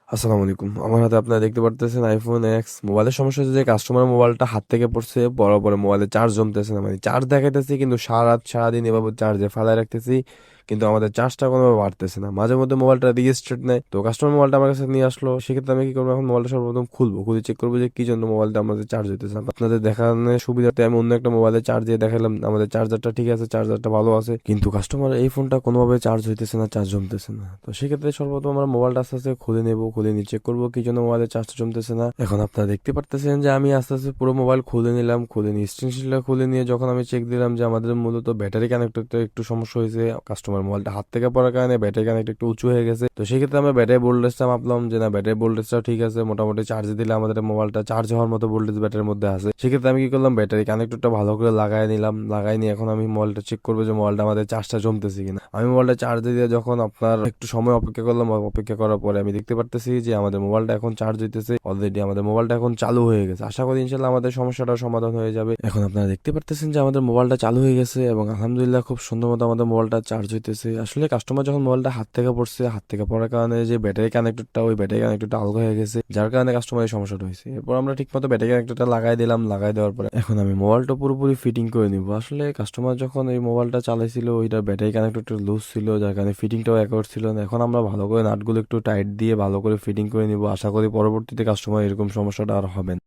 আসসালামু আলাইকুম। আমার হাতে আপনারা দেখতে পারতেছেন iPhone X মোবাইলের সমস্যা হচ্ছে যে কাস্টমারের মোবাইলটা হাত থেকে পড়ছে, পড়ার পরে মোবাইলে চার্জ জমতেছে না। মানে চার্জ দেখাইতেছি কিন্তু সারারাত সারাদিন এভাবে চার্জে ফালায় রাখতেছি। কিন্তু আমাদের চার্জটা কোনোভাবে বাড়তেছে না। মাঝে মধ্যে মোবাইলটা রিস্টার্ট নেয়। তো কাস্টমার মোবাইলটা আমার কাছে নিয়ে আসলো। সেক্ষেত্রে আমি কি করবো? এখন মোবাইলটা সর্বপ্রথম খুলবো। খুলে চেক করবো যে কি জন্য মোবাইলটা আমাদের চার্জ হইতেছে না। আপনাদের দেখানোর সুবিধার্থে আমি অন্য একটা মোবাইলে চার্জ দিয়ে দেখালাম। আমাদের চার্জারটা ঠিক আছে, চার্জারটা ভালো আছে। কিন্তু কাস্টমার এই ফোনটা কোনোভাবে চার্জ হইতেছে না, চার্জ জমতেছে না। তো সেক্ষেত্রে সর্বপ্রথম আমরা মোবাইলটা আস্তে আস্তে খুলে নেবো। খুলে নিয়ে চেক করবো কি জন্য মোবাইলের চার্জটা জমতেছে না। এখন আপনারা দেখতে পারতেছেন যে আমি আস্তে আস্তে পুরো মোবাইল খুলে নিলাম। খুলে নিয়ে স্ক্রিনশটটা খুলে নিয়ে যখন আমি চেক দিলাম যে আমাদের মূলত ব্যাটারি কানেক্টরটা একটু সমস্যা হয়েছে। কাস্টমার মোবাইলটা হাত থেকে পড়ার কারণে ব্যাটারি কানেক্ট একটু উঁচু হয়ে গেছে। তো সেক্ষেত্রে আমরা ব্যাটারি ভোল্টেজটা মাপলাম যে না, ব্যাটারি ভোল্টেজটা ঠিক আছে, মোটামুটি চার্জ দিলে আমাদের মোবাইলটা চার্জ হওয়ার মতো ভোল্টেজ ব্যাটারির মধ্যে আছে। সেক্ষেত্রে আমি কি করলাম, ব্যাটারি কানেক্টরটা ভালো করে লাগাই নিলাম। লাগাই নিয়ে এখন আমি মোবাইলটা চেক করবো যে মোবাইলটা আমাদের চার্জটা জমতেছে কিনা। আমি মোবাইলটা চার্জ দিয়ে যখন আপনার একটু সময় অপেক্ষা করলাম, অপেক্ষা করার পরে আমি দেখতে পারতেছি যে আমাদের মোবাইলটা এখন চার্জ হইতেছে। অলরেডি আমাদের মোবাইলটা এখন চালু হয়ে গেছে। আশা করি ইনশাল্লাহ আমাদের সমস্যাটা সমাধান হয়ে যাবে। এখন আপনারা দেখতে পারতেছেন যে আমাদের মোবাইলটা চালু হয়ে গেছে এবং আলহামদুলিল্লাহ খুব সুন্দর মতো আমাদের মোবাইলটা চার্জ হইতেছে। আসলে কাস্টমার যখন মোবাইলটা হাত থেকে পড়ছে, হাত থেকে পড়ার কারণে যে ব্যাটারি কানেক্টরটা, ওই ব্যাটারি কানেক্টরটা আলগা হয়ে গেছে, যার কারণে কাস্টমারের সমস্যাটা হয়েছে। এরপর আমরা ঠিক মতো ব্যাটারি কানেক্টরটা লাগাই দিলাম। লাগাই দেওয়ার পরে এখন আমি মোবাইলটা পুরোপুরি ফিটিং করে নিব। আসলে কাস্টমার যখন এই মোবাইলটা চালাইছিল, ওইটার ব্যাটারি কানেক্টরটা লুজ ছিল, যার কারণে ফিটিংটাও অ্যাকোর্ড ছিল না। এখন আমরা ভালো করে নাটগুলো একটু টাইট দিয়ে ভালো করে ফিটিং করে নিব। আশা করি পরবর্তীতে কাস্টমার এরকম সমস্যাটা আর হবে না।